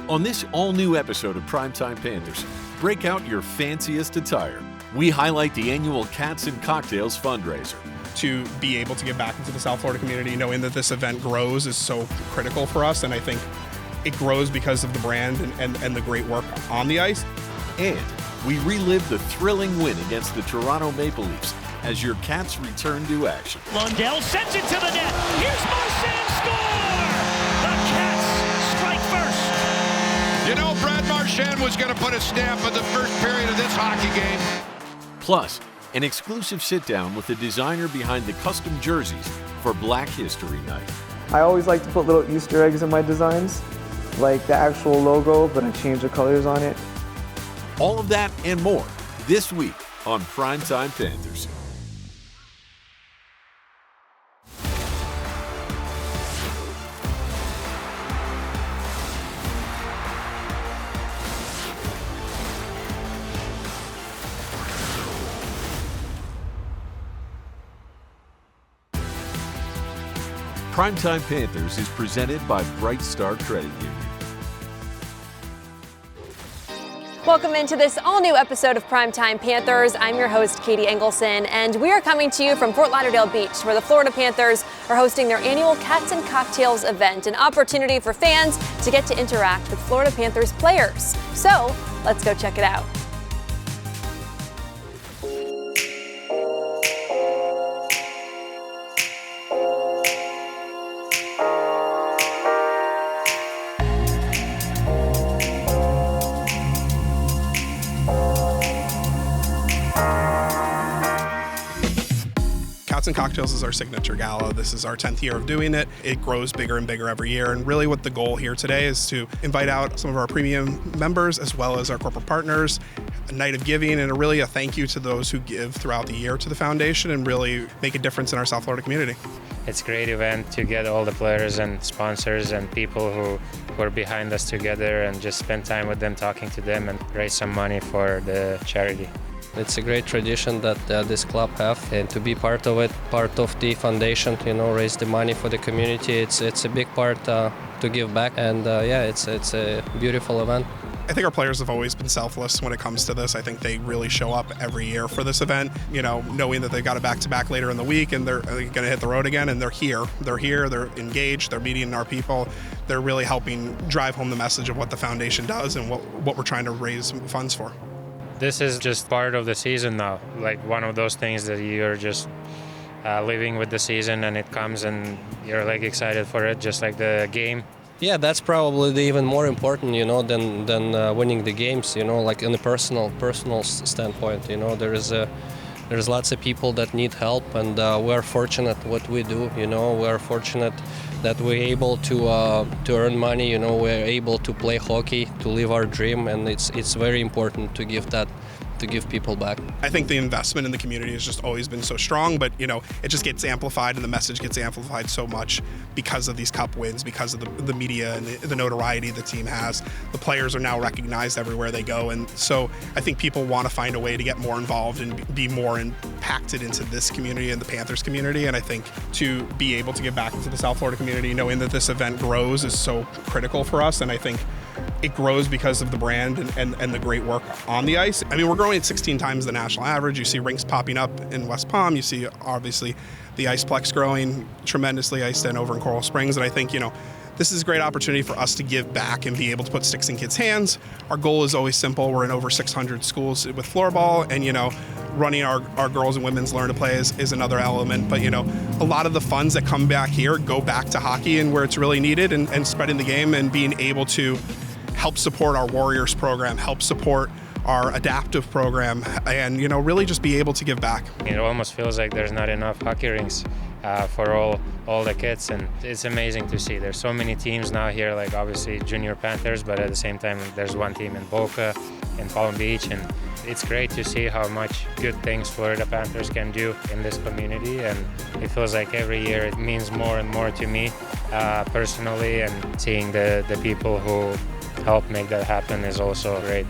On this all-new episode of Primetime Panthers, break out your fanciest attire. We highlight the annual Cats and Cocktails fundraiser. To be able to give back into the South Florida community, knowing that this event grows is so critical for us, and I think it grows because of the brand and the great work on the ice. And we relive the thrilling win against the Toronto Maple Leafs as your Cats return to action. Lundell sends it to the net. Here's Marchand, score! The Cats strike first. You know, Brad Marchand was going to put a stamp on the first period of this hockey game. Plus, an exclusive sit-down with the designer behind the custom jerseys for Black History Night. I always like to put little Easter eggs in my designs, like the actual logo, but I change the colors on it. All of that and more this week on Primetime Panthers. Primetime Panthers is presented by Bright Star Credit Union. Welcome into this all-new episode of Primetime Panthers. I'm your host, Katie Engelson, and we are coming to you from Fort Lauderdale Beach, where the Florida Panthers are hosting their annual Cats and Cocktails event, an opportunity for fans to get to interact with Florida Panthers players. So, let's go check it out. Cats and Cocktails is our signature gala. This is our 10th year of doing it. It grows bigger and bigger every year. And really what the goal here today is to invite out some of our premium members as well as our corporate partners, a night of giving, and really a thank you to those who give throughout the year to the foundation and really make a difference in our South Florida community. It's a great event to get all the players and sponsors and people who are behind us together and just spend time with them, talking to them, and raise some money for the charity. It's a great tradition that this club have, and to be part of it, part of the foundation, raise the money for the community. It's a big part to give back, and it's a beautiful event. I think our players have always been selfless when it comes to this. I think they really show up every year for this event, knowing that they've got a back-to-back later in the week and they're going to hit the road again, and they're here. They're here, they're engaged, they're meeting our people. They're really helping drive home the message of what the foundation does and what we're trying to raise funds for. This is just part of the season now, like one of those things that you're just living with the season, and it comes and you're like excited for it, just like the game. Yeah, that's probably even more important, than winning the games, like in a personal standpoint. There's lots of people that need help, and we're fortunate what we do. We're fortunate that we're able to earn money. We're able to play hockey, to live our dream, and it's very important to give people back. I think the investment in the community has just always been so strong, but it just gets amplified, and the message gets amplified so much because of these cup wins, because of the media and the notoriety the team has. The players are now recognized everywhere they go, and so I think people want to find a way to get more involved and be more impacted into this community and the Panthers community. And I think to be able to give back into the South Florida community, knowing that this event grows, is so critical for us. And I think it grows because of the brand and the great work on the ice. I mean, we're growing at 16 times the national average. You see rinks popping up in West Palm. You see, obviously, the Iceplex growing tremendously, Ice Den over in Coral Springs. And I think, this is a great opportunity for us to give back and be able to put sticks in kids' hands. Our goal is always simple. We're in over 600 schools with floorball, and, running our girls and women's learn to play is another element. But, a lot of the funds that come back here go back to hockey and where it's really needed, and spreading the game and being able to help support our Warriors program, help support our adaptive program, and really just be able to give back. It almost feels like there's not enough hockey rinks for all the kids, and it's amazing to see. There's so many teams now here, like obviously Junior Panthers, but at the same time there's one team in Boca, in Palm Beach, and it's great to see how much good things Florida Panthers can do in this community, and it feels like every year it means more and more to me personally, and seeing the people who help make that happen is also great.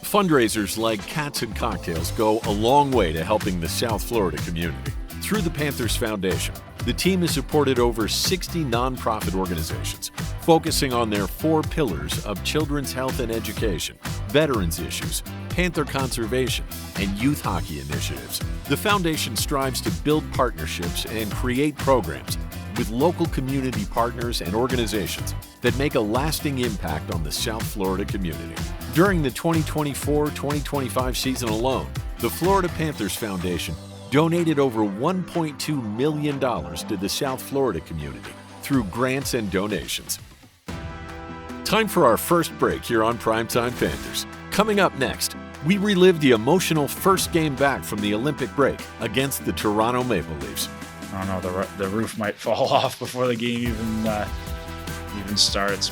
Fundraisers like Cats and Cocktails go a long way to helping the South Florida community. Through the Panthers Foundation, the team has supported over 60 nonprofit organizations, focusing on their 4 pillars of children's health and education, veterans issues, Panther conservation, and youth hockey initiatives. The foundation strives to build partnerships and create programs with local community partners and organizations that make a lasting impact on the South Florida community. During the 2024-2025 season alone, the Florida Panthers Foundation donated over $1.2 million to the South Florida community through grants and donations. Time for our first break here on Primetime Panthers. Coming up next, we relive the emotional first game back from the Olympic break against the Toronto Maple Leafs. I don't know, the roof might fall off before the game even starts.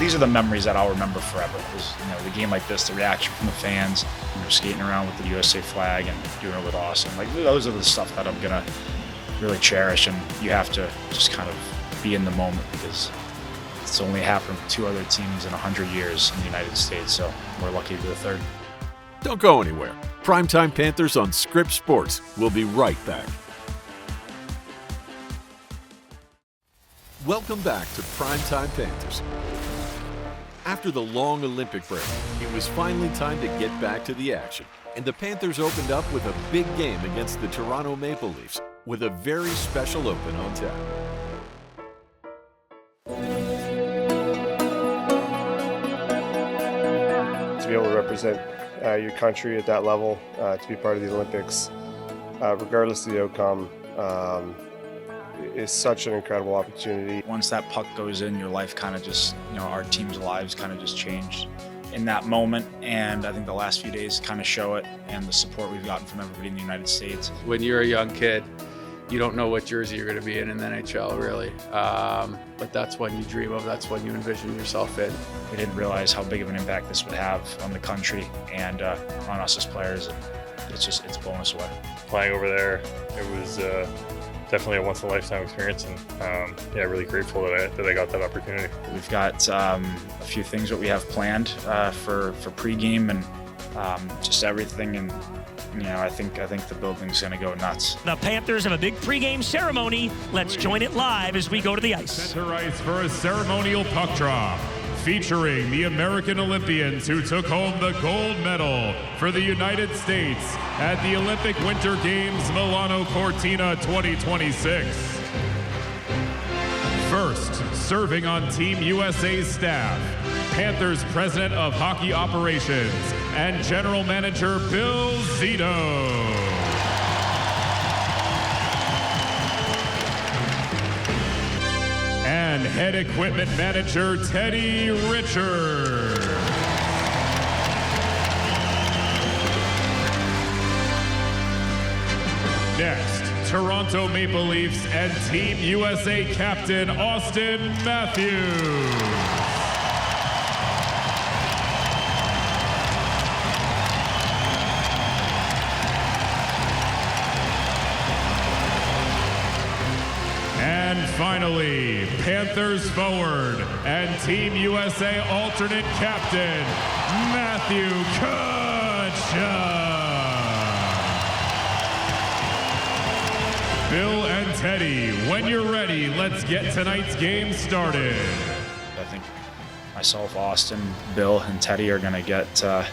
These are the memories that I'll remember forever. It was, the game like this, the reaction from the fans, skating around with the USA flag and doing it with Austin. Like, those are the stuff that I'm gonna really cherish, and you have to just kind of be in the moment because it's only happened with 2 other teams in 100 years in the United States, so we're lucky to be the 3rd. Don't go anywhere. Primetime Panthers on Scripps Sports. We'll be right back. Welcome back to Primetime Panthers. After the long Olympic break, it was finally time to get back to the action, and the Panthers opened up with a big game against the Toronto Maple Leafs with a very special open on tap. To be able to represent your country at that level, to be part of the Olympics, regardless of the outcome, is such an incredible opportunity. Once that puck goes in, your life kind of just, our team's lives kind of just changed in that moment. And I think the last few days kind of show it, and the support we've gotten from everybody in the United States. When you're a young kid, you don't know what jersey you're going to be in the NHL, really. But that's when you dream of, that's when you envision yourself in. We didn't realize how big of an impact this would have on the country and on us as players. It's blown us away. Playing over there, it was definitely a once-in-a-lifetime experience, and really grateful that I got that opportunity. We've got a few things that we have planned for pregame and just everything, and I think the building's going to go nuts. The Panthers have a big pregame ceremony. Let's join it live as we go to the ice. Center ice for a ceremonial puck drop, featuring the American Olympians who took home the gold medal for the United States at the Olympic Winter Games Milano Cortina 2026. First, serving on Team USA's staff, Panthers President of Hockey Operations and General Manager Bill Zito. And Head Equipment Manager Teddy Richard. Next, Toronto Maple Leafs and Team USA captain Austin Matthews. And finally, Panthers forward and Team USA alternate captain, Matthew Tkachuk. Bill and Teddy, when you're ready, let's get tonight's game started. I think myself, Austin, Bill, and Teddy are going to get, the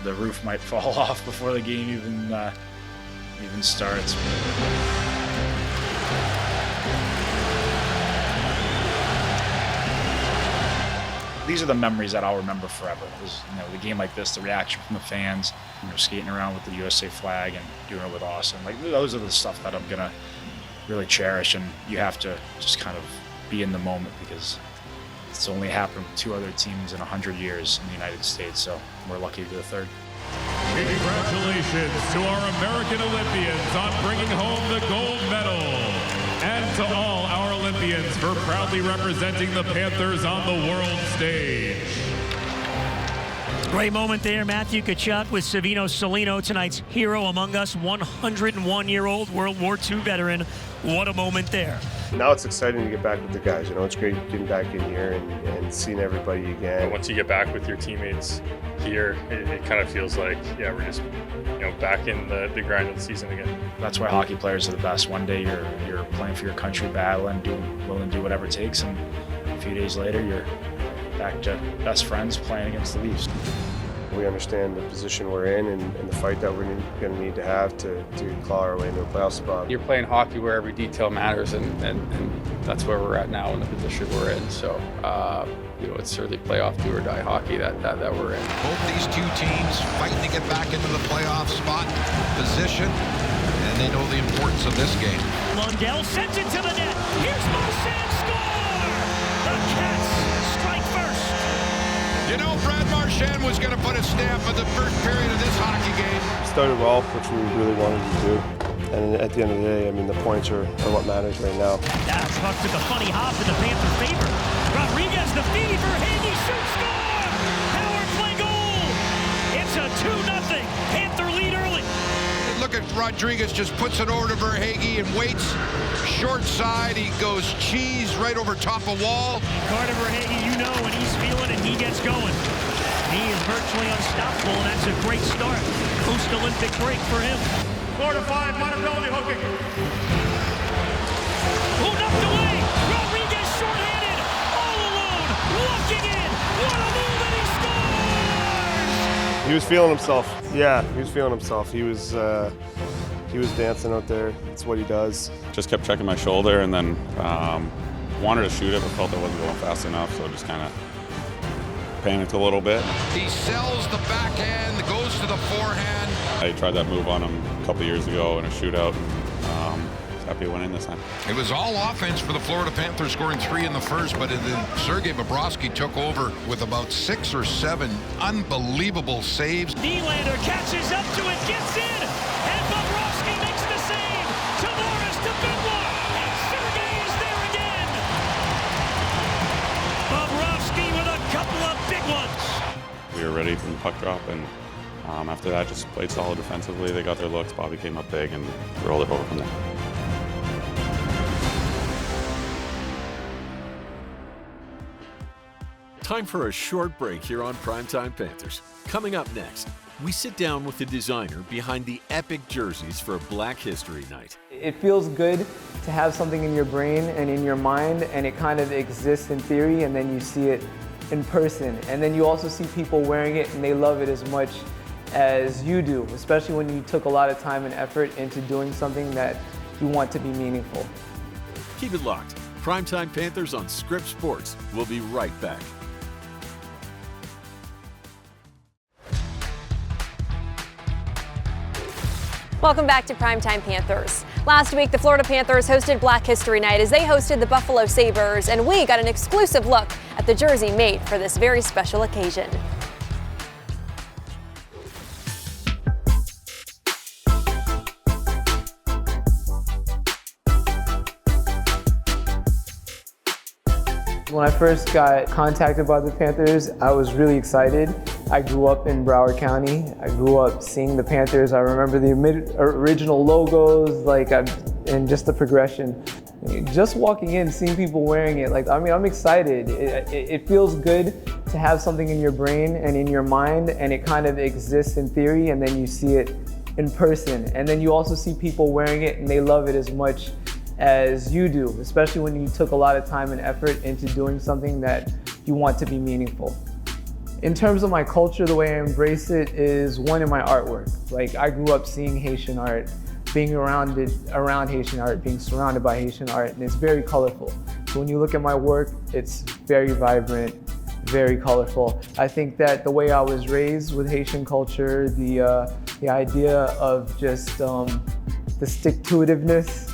roof might fall off before the game even starts. These are the memories that I'll remember forever. It was, the game like this, the reaction from the fans, skating around with the USA flag and doing it with Austin. Like, those are the stuff that I'm gonna really cherish, and you have to just kind of be in the moment because it's only happened with 2 other teams in 100 years in the United States, so we're lucky to be the 3rd. Congratulations to our American Olympians on bringing home the gold medal. And to all our Olympians for proudly representing the Panthers on the world stage. Great moment there, Matthew Tkachuk with Savino Solino, tonight's hero among us, 101-year-old World War II veteran. What a moment there. Now it's exciting to get back with the guys. It's great getting back in here and seeing everybody again. Once you get back with your teammates, here, it kind of feels like, yeah, we're just, back in the grind of the season again. That's why hockey players are the best. One day you're playing for your country, battling, willing to do whatever it takes, and a few days later you're back to best friends playing against the Leafs. We understand the position we're in and the fight that we're going to need to have to claw our way into a playoff spot. You're playing hockey where every detail matters, and that's where we're at now in the position we're in. So, it's certainly playoff do or die hockey that we're in. Both these two teams fighting to get back into the playoff spot position, and they know the importance of this game. Lundell sends it to the net. Here's Marchand, score! The Cats strike first. Brad Marchand was going to put a stamp on the first period of this hockey game. Started well, which we really wanted to do. And at the end of the day, the points are what matters right now. That puck took a funny hop in the Panther favor. Rodriguez, the fever, Hagee shoots, score! Power play goal! It's a 2-0 Panther lead early. Look at Rodriguez, just puts it over to Verhaeghe and waits. Short side, he goes cheese right over top of wall. Carter Verhaeghe, when he's feeling it, he gets going. He is virtually unstoppable, and that's a great start. Post-Olympic break for him. 4-5, Montebello hooking. Oh, knocked away! Rodriguez shorthanded, all alone, walking in. What a move, and he scores! He was feeling himself. Yeah, he was feeling himself. He was dancing out there. That's what he does. Just kept checking my shoulder, and then wanted to shoot it, but felt I wasn't going fast enough, so just kind of panicked a little bit. He sells the backhand, goes to the forehand. I tried that move on him a couple years ago in a shootout, and happy winning this time. It was all offense for the Florida Panthers, scoring 3 in the first, but then Sergei Bobrovsky took over with about 6 or 7 unbelievable saves. Nylander catches up to it, gets in, and Bobrovsky makes the save. Tavares to Benoit, and Sergei is there again. Bobrovsky with a couple of big ones. We were ready from the puck drop, and after that just played solid defensively. They got their looks, Bobby came up big, and rolled it over from there. Time for a short break here on Primetime Panthers. Coming up next, we sit down with the designer behind the epic jerseys for Black History Night. It feels good to have something in your brain and in your mind, and it kind of exists in theory, and then you see it in person. And then you also see people wearing it, and they love it as much as you do, especially when you took a lot of time and effort into doing something that you want to be meaningful. Keep it locked. Primetime Panthers on Script Sports. We'll be right back. Welcome back to Primetime Panthers. Last week, the Florida Panthers hosted Black History Night as they hosted the Buffalo Sabres, and we got an exclusive look at the jersey made for this very special occasion. When I first got contacted by the Panthers, I was really excited. I grew up in Broward County. I grew up seeing the Panthers. I remember the original logos, and just the progression. Just walking in, seeing people wearing it, I'm excited. It feels good to have something in your brain and in your mind, and it kind of exists in theory, and then you see it in person. And then you also see people wearing it, and they love it as much as you do, especially when you took a lot of time and effort into doing something that you want to be meaningful. In terms of my culture, the way I embrace it is one in my artwork. I grew up seeing Haitian art, being around Haitian art, being surrounded by Haitian art, and it's very colorful. So when you look at my work, it's very vibrant, very colorful. I think that the way I was raised with Haitian culture, the idea of just the stick-to-itiveness,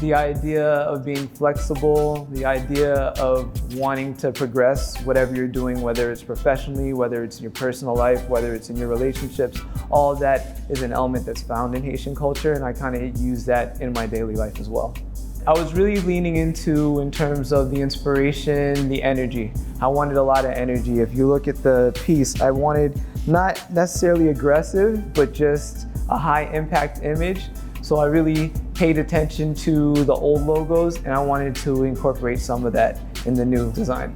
the idea of being flexible, the idea of wanting to progress whatever you're doing, whether it's professionally, whether it's in your personal life, whether it's in your relationships, all of that is an element that's found in Haitian culture, and I kind of use that in my daily life as well. I was really leaning into, in terms of the inspiration, the energy. I wanted a lot of energy. If you look at the piece, I wanted not necessarily aggressive, but just a high impact image. So I really paid attention to the old logos, and I wanted to incorporate some of that in the new design.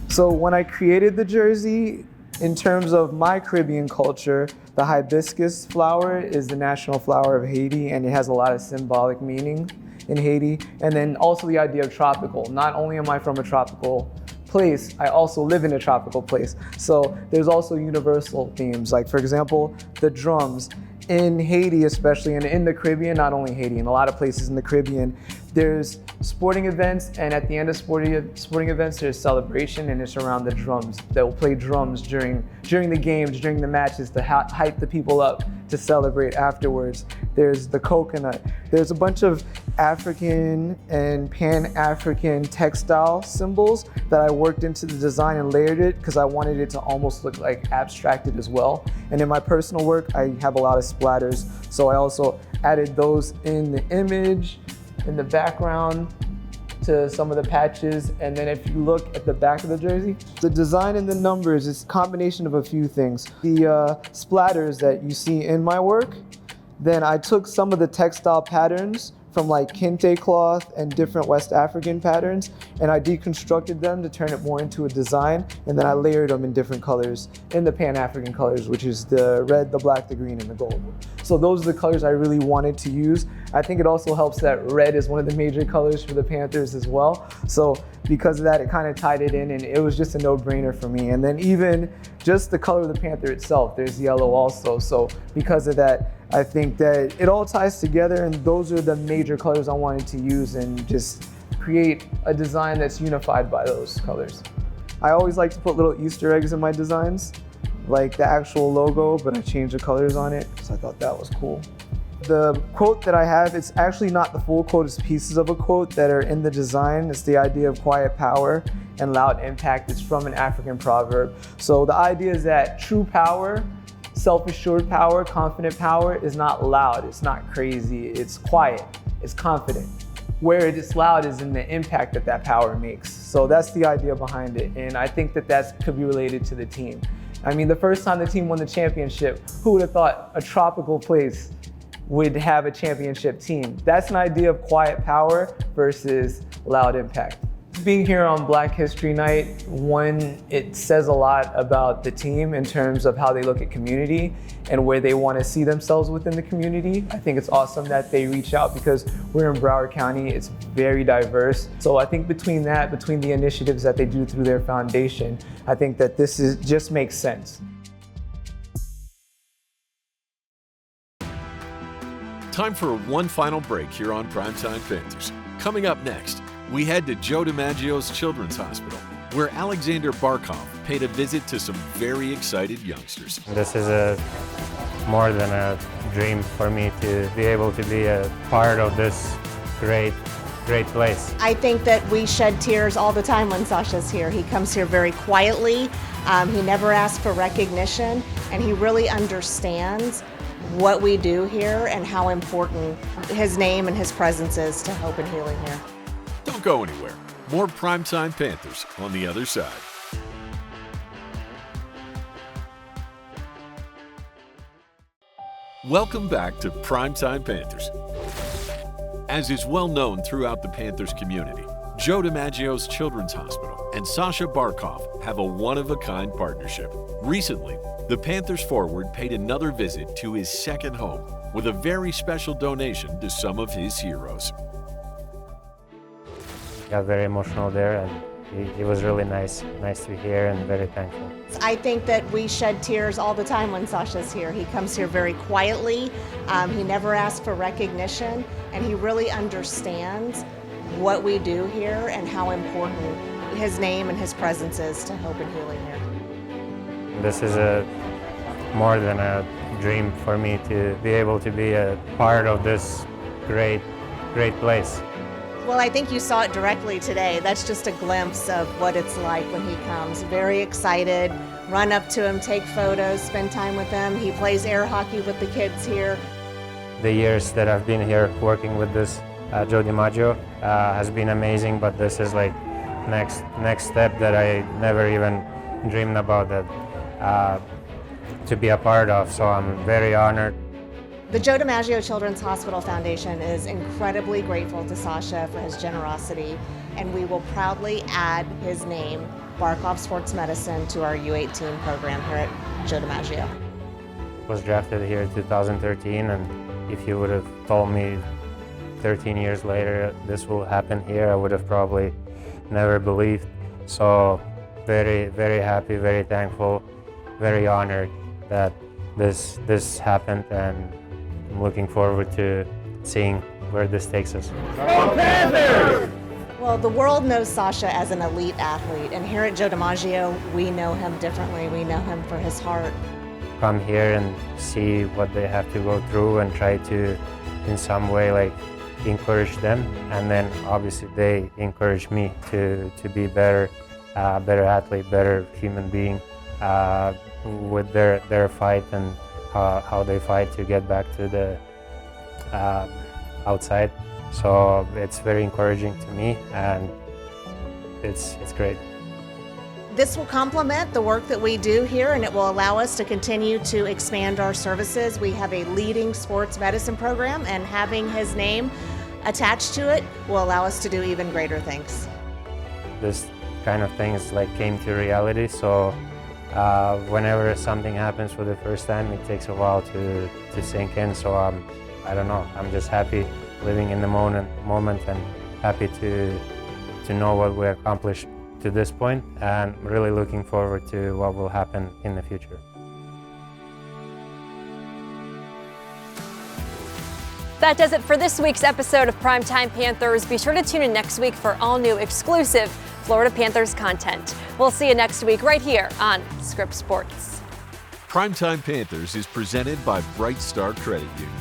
So when I created the jersey, In terms of my Caribbean culture, the hibiscus flower is the national flower of Haiti, and it has a lot of symbolic meaning in Haiti. And then also the idea of tropical. Not only am I from a tropical place, I also live in a tropical place. So there's also universal themes, like for example, the drums. In Haiti especially, and in the Caribbean, not only Haiti, in a lot of places in the Caribbean, there's sporting events, and at the end of sporting events, there's celebration, and it's around the drums. They'll play drums during the games, during the matches to hype the people up to celebrate afterwards. There's the coconut. There's a bunch of African and Pan-African textile symbols that I worked into the design and layered it because I wanted it to almost look like abstracted as well. And in my personal work, I have a lot of splatters, so I also added those in the image, in the background, to some of the patches. And then if you look at the back of the jersey, the design and the numbers is a combination of a few things. The splatters that you see in my work, then I took some of the textile patterns from like kente cloth and different West African patterns, and I deconstructed them to turn it more into a design, and then I layered them in different colors, in the Pan-African colors, which is the red, the black, the green, and the gold. So those are the colors I really wanted to use. I think it also helps that red is one of the major colors for the Panthers as well. So because of that, it kind of tied it in, and it was just a no-brainer for me. And then even just the color of the Panther itself, there's yellow also. So because of that, I think that it all ties together, and those are the major colors I wanted to use and just create a design that's unified by those colors. I always like to put little Easter eggs in my designs, like the actual logo, but I changed the colors on it because I thought that was cool. The quote that I have, it's actually not the full quote, it's pieces of a quote that are in the design. It's the idea of quiet power and loud impact. It's from an African proverb. So the idea is that true power, self-assured power, confident power is not loud, it's not crazy, it's quiet, it's confident. Where it is loud is in the impact that that power makes. So that's the idea behind it, and I think that that could be related to the team. I mean, the first time the team won the championship, who would have thought a tropical place would have a championship team? That's an idea of quiet power versus loud impact. Being here on Black History Night, one, it says a lot about the team in terms of how they look at community and where they want to see themselves within the community. I think it's awesome that they reach out because we're in Broward County, it's very diverse. So I think between that, between the initiatives that they do through their foundation, I think that this just makes sense. Time for one final break here on Primetime Panthers. Coming up next, we head to Joe DiMaggio's Children's Hospital, where Alexander Barkov paid a visit to some very excited youngsters. This is more than a dream for me to be able to be a part of this great place. I think that we shed tears all the time when Sasha's here. He comes here very quietly. He never asks for recognition, and he really understands what we do here and how important his name and his presence is to hope and healing here. Don't go anywhere. More Primetime Panthers on the other side. Welcome back to Primetime Panthers. As is well known throughout the Panthers community, Joe DiMaggio's Children's Hospital and Sasha Barkov have a one-of-a-kind partnership. Recently, the Panthers forward paid another visit to his second home with a very special donation to some of his heroes. Got very emotional there, and it was really nice to be here and very thankful. I think that we shed tears all the time when Sasha's here. He comes here very quietly. He never asks for recognition, and he really understands what we do here and how important his name and his presence is to hope and healing here. This is more than a dream for me to be able to be a part of this great place. Well, I think you saw it directly today. That's just a glimpse of what it's like when he comes. Very excited, run up to him, take photos, spend time with him. He plays air hockey with the kids here. The years that I've been here working with this Joe DiMaggio has been amazing, but this is like next step that I never even dreamed about that to be a part of, so I'm very honored. The Joe DiMaggio Children's Hospital Foundation is incredibly grateful to Sasha for his generosity, and we will proudly add his name Barkov Sports Medicine to our U18 program here at Joe DiMaggio. Was drafted here in 2013, and if you would have told me 13 years later this will happen here, I would have probably never believed. So very, very happy, very thankful, very honored that this happened, and I'm looking forward to seeing where this takes us. Well, the world knows Sasha as an elite athlete, and here at Joe DiMaggio, we know him differently. We know him for his heart. Come here and see what they have to go through and try to, in some way, like, encourage them, and then obviously they encourage me to be better athlete, better human being with their fight and how they fight to get back to the outside. So it's very encouraging to me, and it's great. This will complement the work that we do here, and it will allow us to continue to expand our services. We have a leading sports medicine program, and having his name attached to it will allow us to do even greater things. This kind of things like came to reality, so whenever something happens for the first time, it takes a while to sink in. So I don't know, I'm just happy living in the moment and happy to know what we accomplished to this point, and really looking forward to what will happen in the future. That does it for this week's episode of Primetime Panthers. Be sure to tune in next week for all new exclusive Florida Panthers content. We'll see you next week right here on Script Sports. Primetime Panthers is presented by Bright Star Credit Union.